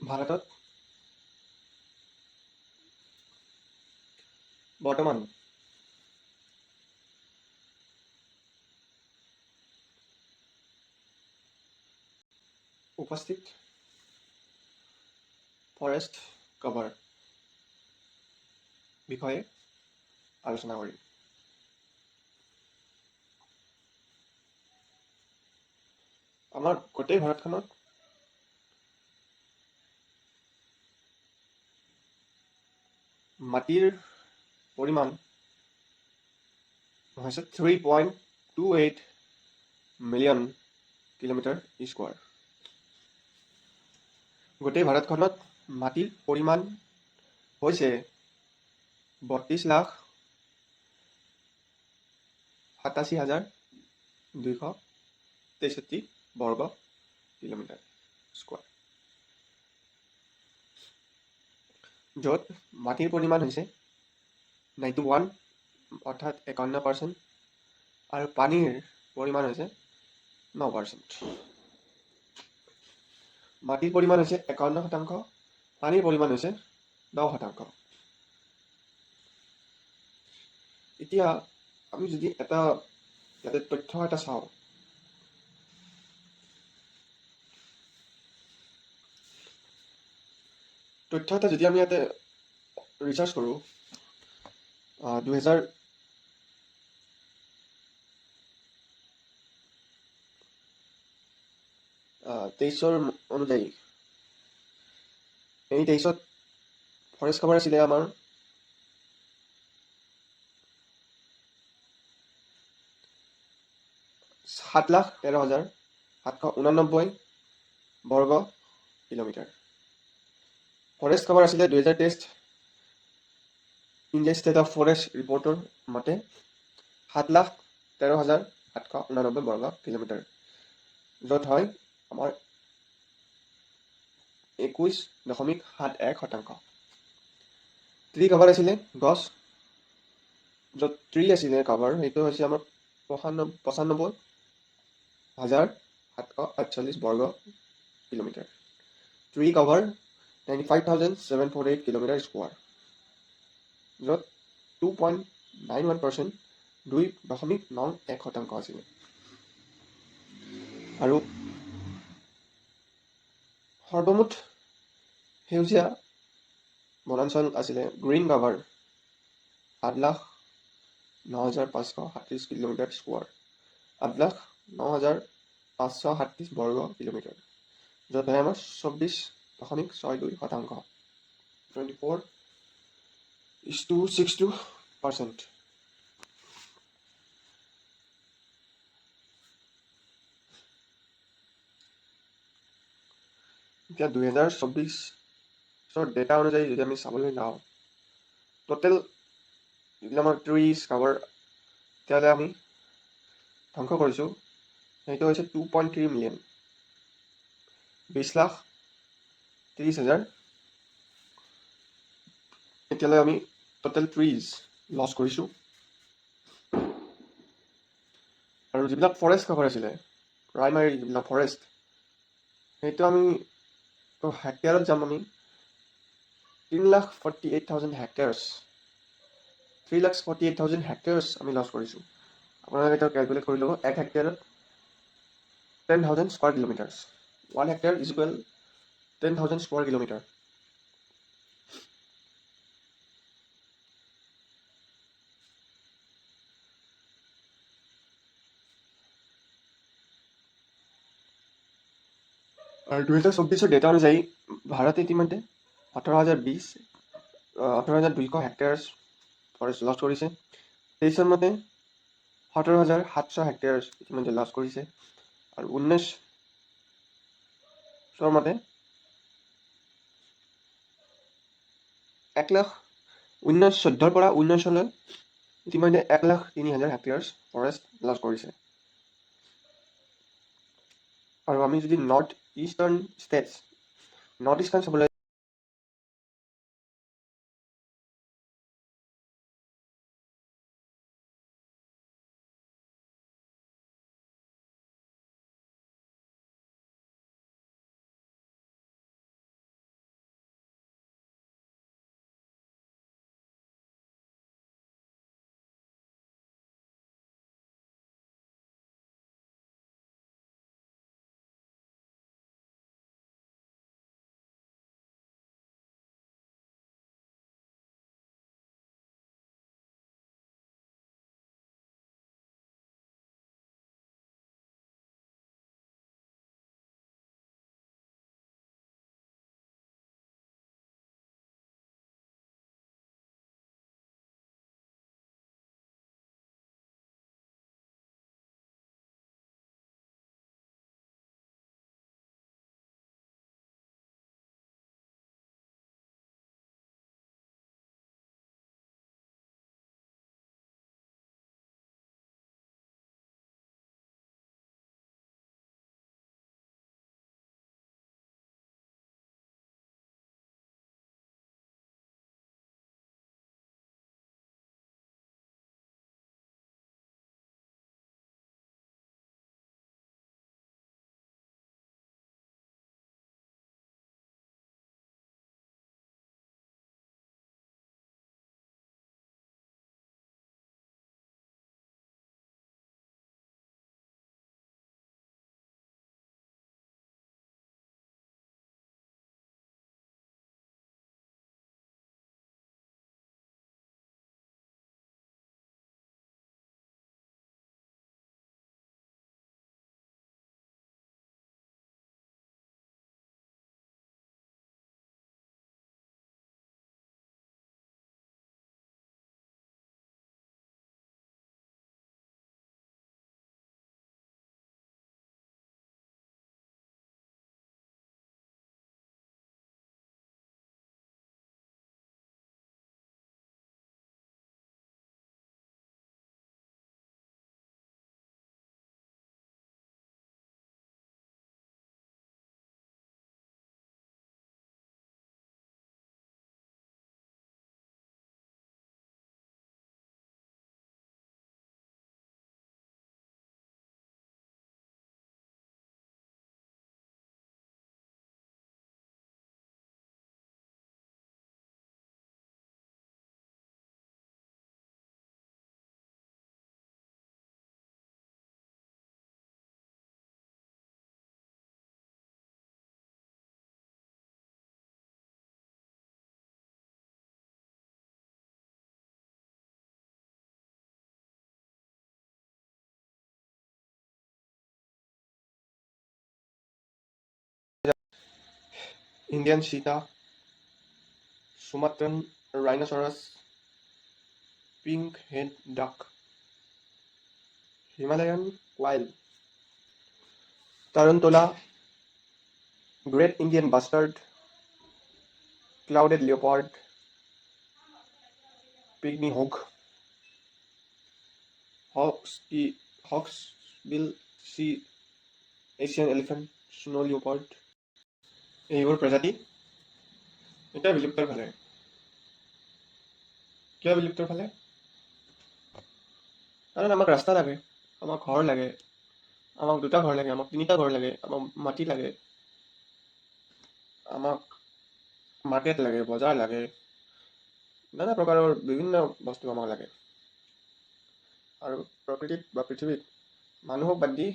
ভাৰতত বৰ্তমান উপস্থিত ফৰেষ্ট কভাৰ বিষয়ে আলোচনা কৰিম। আমাৰ গোটেই ভাৰতখনত মাটিৰ পৰিমাণ হৈছে 3.28 মিলিয়ন কিলোমিটাৰ স্কোৱাৰ। গোটেই ভাৰতখনত মাটিৰ পৰিমাণ হৈছে 32,87,263 বৰ্গ কিলোমিটাৰ স্কোৱাৰ, য'ত মাটিৰ পৰিমাণ হৈছে 91 অৰ্থাৎ 51%, আৰু পানীৰ পৰিমাণ হৈছে 9%। মাটিৰ পৰিমাণ হৈছে 51%, পানীৰ পৰিমাণ হৈছে 9%। এতিয়া আমি যদি ইয়াতে তথ্য এটা চাওঁ, তথ্য এটা যদি আমি ইয়াতে ৰিচাৰ্চ কৰোঁ, 2023 অনুযায়ী, এই 23ত ফৰেষ্ট কভাৰ আছিলে আমাৰ 7,13,789 বৰ্গ কিলোমিটাৰ। ফৰেষ্ট কভাৰ আছিলে 2023 ইণ্ডিয়া ষ্টেট অফ ফৰেষ্ট ৰিপৰ্টৰ মতে 7,13,789 বৰ্গ কিলোমিটাৰ, য'ত হয় আমাৰ 21.71%। ট্ৰি কভাৰ আছিলে গছ, য'ত ট্ৰি আছিলে কভাৰ, সেইটো হৈছে আমাৰ 95,748 বৰ্গ kilometre. Tree cover 95,748 kilometre square, য'ত 2.91%, 2.91% আছিলে। আৰু সৰ্বমুঠ সেউজীয়া বনাঞ্চল আছিলে গ্ৰীণ কভাৰ 8,09,537 কিলোমিটাৰ স্কোৱাৰ, 8,09,537 বৰ্গ কিলোমিটাৰ, য'ত হয় আমাৰ 24.62%, 24:62%। এতিয়া 2024 ডেটা অনুযায়ী যদি আমি চাবলৈ যাওঁ, টোটেল যিবিলাক আমাৰ ট্ৰিজ কভাৰ তেতিয়াহ'লে আমি ধ্বংস কৰিছোঁ, সেইটো হৈছে 2.3 মিলিয়ন, 20,30,000। এতিয়ালৈ আমি টোটেল ট্ৰিজ লছ কৰিছোঁ। আৰু যিবিলাক ফৰেষ্ট কভাৰ আছিলে, প্ৰাইমাৰী যিবিলাক ফৰেষ্ট, সেইটো আমি হেক্টয়াৰত যাম, আমি 3,48,000 হেক্টয়াৰ্ছ, 3,48,000 হেক্টয়াৰ্ছ আমি লছ কৰিছোঁ। আপোনালোকে এতিয়া কেলকুলেট কৰি ল'ব, 1 হেক্টয়াৰত 10,000 square kilometre, 1 hectare is equal 10,000 square kilometre. আৰু 2024 ডেটা অনুযায়ী ভাৰতে ইতিমধ্যে 18,200 হেক্টয়াৰ্ছ ফৰেষ্ট লছ কৰিছে। 23 মতে 17,700 হেক্টয়াৰ্ছ ইতিমধ্যে লছ কৰিছে। আৰু 19 মতে 1914 পৰা 19লৈ ইতিমধ্যে 1,03,000 হেক্টয়াৰ্ছ ফৰেষ্ট লছ কৰিছে। আৰু আমি যদি নৰ্থ ইষ্টাৰ্ণ চাবলৈ ইণ্ডিয়ান চিতা, Sumatran rhinoceros, pink head duck, Himalayan quail, tarantula, great Indian bustard, clouded leopard, pygmy hog, hawksbill sea Asian elephant, snow leopard, এইবোৰ প্ৰজাতি এতিয়া বিলুপ্তৰ ফালে। কিয় বিলুপ্তৰ ফালে? কাৰণ আমাক ৰাস্তা লাগে, আমাক ঘৰ লাগে, আমাক 2টা ঘৰ লাগে, আমাক 3টা ঘৰ লাগে, আমাক মাটি লাগে, আমাক মাৰ্কেট লাগে, বজাৰ লাগে, নানা প্ৰকাৰৰ বিভিন্ন বস্তু আমাক লাগে। আৰু প্ৰকৃতিত বা পৃথিৱীত মানুহক বাদ দি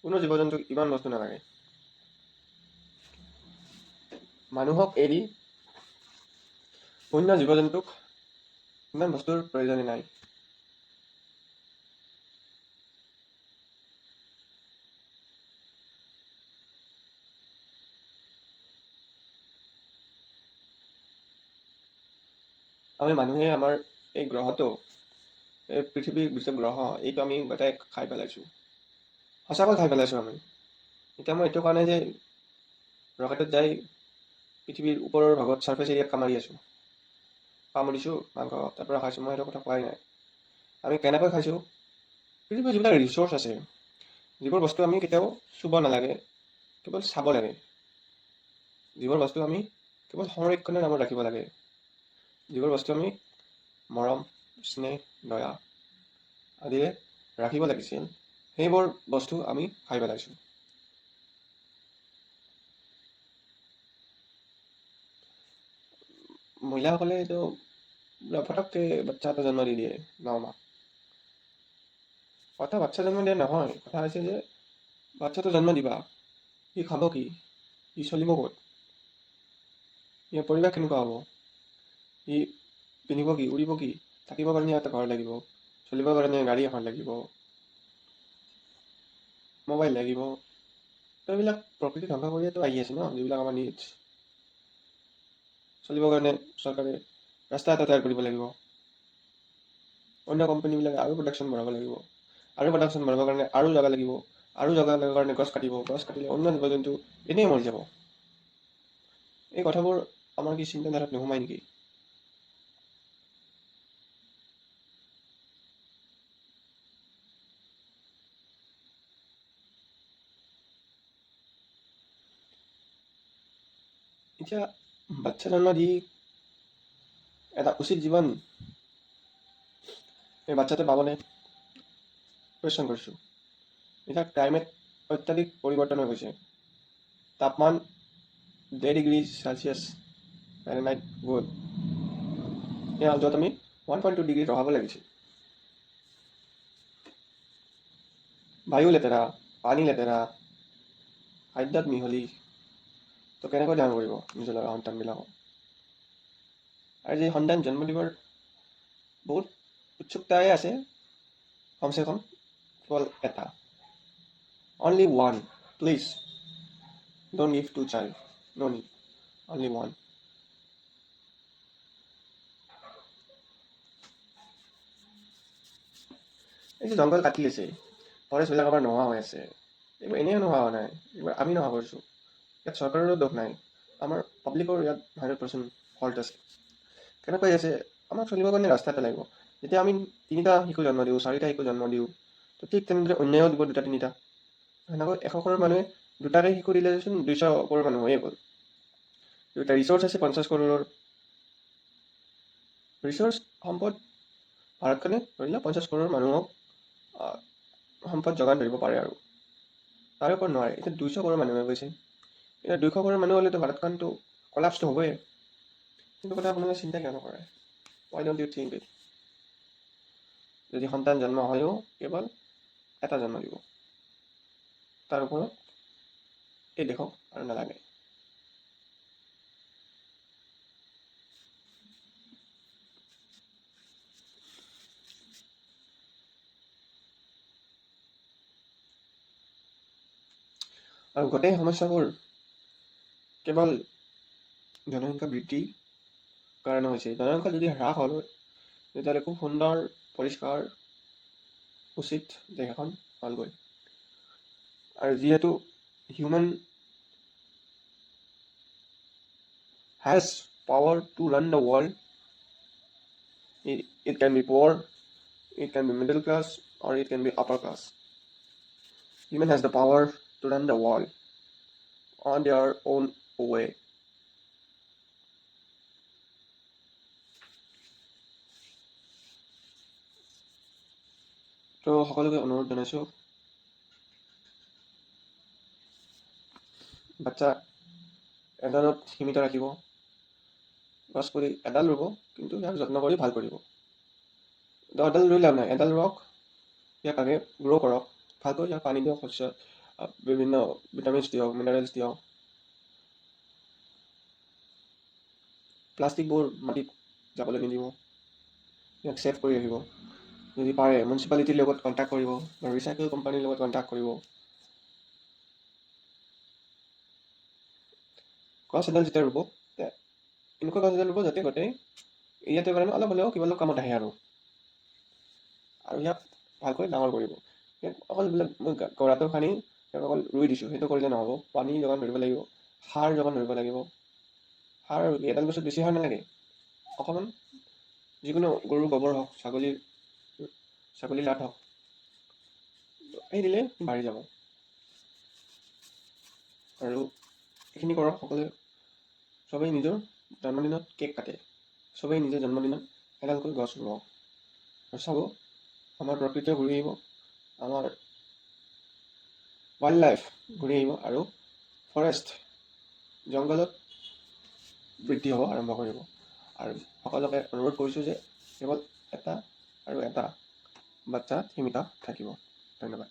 কোনো জীৱ জন্তুক ইমান বস্তু নালাগে। মানুহক এৰি অন্য জীৱ জন্তুক ইমান বস্তুৰ প্ৰয়োজনেই নাই। আমি মানুহে আমাৰ এই গ্ৰহটো, এই পৃথিৱীৰ যিটো গ্ৰহ, এইটো আমি গোটেই খাই পেলাইছোঁ। সঁচাকৈ খাই পেলাইছোঁ আমি। এতিয়া মই এইটো কোৱা নাই যে ৰকেটত যাই পৃথিৱীৰ ওপৰৰ ভাগত ছাৰ্ফেচ এৰিয়াত কামুৰি আছোঁ, কামুৰিছোঁ মাংস তাৰ পৰা খাইছোঁ, মই সেইটো কথা কোৱাই নাই। আমি কেনেকৈ খাইছোঁ? পৃথিৱীৰ যিবিলাক ৰিচোৰ্চ আছে, যিবোৰ বস্তু আমি কেতিয়াও চুব নালাগে, কেৱল চাব লাগে, যিবোৰ বস্তু আমি কেৱল সংৰক্ষণৰ নামত ৰাখিব লাগে, যিবোৰ বস্তু আমি মৰম, স্নেহ, দয়া আদিৰে ৰাখিব লাগিছিল, সেইবোৰ বস্তু আমি খাই পেলাইছোঁ। মহিলাসকলে এইটো ফটককৈ বাচ্চা এটা জন্ম দি দিয়ে 9 মাহ। কথা বাচ্চা জন্ম দিয়া নহয়, কথা হৈছে যে বাচ্চাটো জন্ম দিবা, সি খাব কি, সি চলিব ক'ত, ইয়াৰ পৰিৱেশ কেনেকুৱা হ'ব, সি পিন্ধিব কি, উৰিব কি, থাকিবৰ কাৰণে এটা ঘৰ লাগিব, চলিবৰ কাৰণে গাড়ী এখন লাগিব, মোবাইল লাগিব। এইবিলাক প্ৰকৃতি ধ্বংস কৰিয়েতো আহি আছে ন, যিবিলাক আমাৰ নিডছ। চলিবৰ কাৰণে চৰকাৰে ৰাস্তা এটা তৈয়াৰ কৰিব লাগিব, অন্য কোম্পানীবিলাকে আৰু প্ৰডাকশ্যন বঢ়াব লাগিব, আৰু প্ৰডাকশ্যন বঢ়াবৰ কাৰণে আৰু জেগা লাগিব, আৰু জেগা লগাৰ কাৰণে গছ কাটিব, গছ কাটিলে অন্য জীৱ জন্তু এনেই মৰি যাব। এই কথাবোৰ আমাৰ কি চিন্তাধাৰাত নোসোমায় নেকি? এতিয়া বাচ্চা জন্ম দি এটা উচিত জীৱন এই বাচ্চাটো পাবনে? কুৱেশ্যন কৰিছোঁ। এতিয়া ক্লাইমেট অত্যাধিক পৰিৱৰ্তন হৈ গৈছে, তাপমান 0.5°C ফাৰেনহাইট গ'ল, সেয়া য'ত আমি 1.2 ডিগ্ৰীত ৰখাব লাগিছিল। বায়ু লেতেৰা, পানী লেতেৰা, খাদ্যত মিহলি, তো কেনেকৈ ডাঙৰ কৰিব নিজৰ ল'ৰা সন্তানবিলাকক? আৰু যি সন্তান জন্ম দিবৰ বহুত উৎসুকতাই আছে, কমচে কম কেৱল এটা, only one, please don't give 2 child, no need, only one. এই যে জংঘল কাটি আছে, ফৰেষ্টবিলাক আমাৰ নোহোৱা হৈ আছে, এইবোৰ এনেই নোহোৱা হোৱা নাই, এইবোৰ আমি নোহোৱা কৰিছোঁ। ইয়াত চৰকাৰৰো দোষ নাই, আমাৰ পাব্লিকৰ ইয়াত 100% ফল্ট আছে। কেনেকৈ আছে? আমাক চলিবৰ কাৰণে ৰাস্তা এটা লাগিব। যেতিয়া আমি 3টা শিশু জন্ম দিওঁ, 4টা শিশু জন্ম দিওঁ, তো ঠিক তেনেদৰে অন্যায়ো দিব 2টা 3টা। সেনেকৈ 100 কৰোৰ মানুহে 2টাকৈ শিশু দিলেচোন 200 কৰোৰ মানুহ হৈয়ে গ'ল। এটা ৰিচোৰ্চ আছে 50 কৰোৰৰ, ৰিচোৰ্চ সম্পদ ভাৰতখনে ধৰি লওক 50 কৰোৰ মানুহক সম্পদ যোগান ধৰিব পাৰে, আৰু তাৰে ওপৰত নোৱাৰে। এতিয়া 200 কৰোৰ মানুহ হৈ গৈছে, এতিয়া 200 কৰোৰ মানুহ হ'লেতো ভাৰতখনতো কলাপছটো হ'বই। কিন্তু কথা আপোনালোকে চিন্তা কিয় নকৰে? Why don't you think it? যদি সন্তান জন্ম হয়ও কেৱল এটা জন্ম দিব, তাৰ ওপৰত এই দেশক আৰু নালাগে। আৰু গোটেই সমস্যাবোৰ কেৱল জনসংখ্যা বৃদ্ধি কাৰণে হৈছে। জনসংখ্যা যদি হ্ৰাস হ'ল তেতিয়াহ'লে খুব সুন্দৰ পৰিষ্কাৰ উচিত দেশ এখন হ'লগৈ। আৰু যিহেতু human has power to run the world, it can be poor, it can be middle class, or it can be upper class. Human has the power to run the world on their own way. তো সকলোকে অনুৰোধ জনাইছোঁ, বাচ্চা এডালত সীমিত ৰাখিব, গছ পুলি এডাল ৰুব, কিন্তু ইয়াক যত্ন কৰি ভাল কৰিব। 10ডাল ৰুই লাভ নাই, এডাল ৰুৱক, ইয়াক আগে গ্ৰ' কৰক, ভালকৈ ইয়াক পানী দিয়ক, শস্য বিভিন্ন ভিটামিনছ দিয়ক, মিনাৰেলছ দিয়ক। প্লাষ্টিকবোৰ মাটিত যাবলৈ নিদিব, ইয়াক ছেভ কৰি ৰাখিব। যদি পাৰে মিউনিচিপালিটিৰ লগত কণ্টেক্ট কৰিব বা ৰিচাইকেল কোম্পানীৰ লগত কণ্টেক্ট কৰিব। গছ এডাল যেতিয়া ৰুব, এনেকুৱা গছ এডাল ৰুব যাতে গোটেই এৰিয়াটোৰ কাৰণে অলপ হ'লেও কিবা অলপ কামত আহে আৰু ইয়াক ভালকৈ ডাঙৰ কৰিব। ইয়াক অকল বিলাক মই গৰাটো খানি ইয়াক অকল ৰুই দিছোঁ, সেইটো কৰিলে নহ'ব। পানী যোগান ধৰিব লাগিব, সাৰ যোগান ধৰিব লাগিব। সাৰ আৰু এডাল গছত বেছি সাৰ নালাগে, অকণমান যিকোনো গৰুৰ গোবৰ হওক, ছাগলীৰ লাট হওক, সেই দিলে বাঢ়ি যাব। আৰু এইখিনি কৰক সকলোৱে। চবেই নিজৰ জন্মদিনত কেক কাটে, চবেই নিজৰ জন্মদিনত এডালকৈ গছ ৰুৱক। আৰু চাব আমাৰ প্ৰকৃতিও ঘূৰি আহিব, আমাৰ ৱাইল্ড লাইফ ঘূৰি আহিব, আৰু ফৰেষ্ট জংঘলত বৃদ্ধি হ'ব আৰম্ভ কৰিব। আৰু সকলোকে অনুৰোধ কৰিছোঁ যে কেৱল এটা আৰু এটা বাচ্চা সীমিত থাকিব। ধন্যবাদ।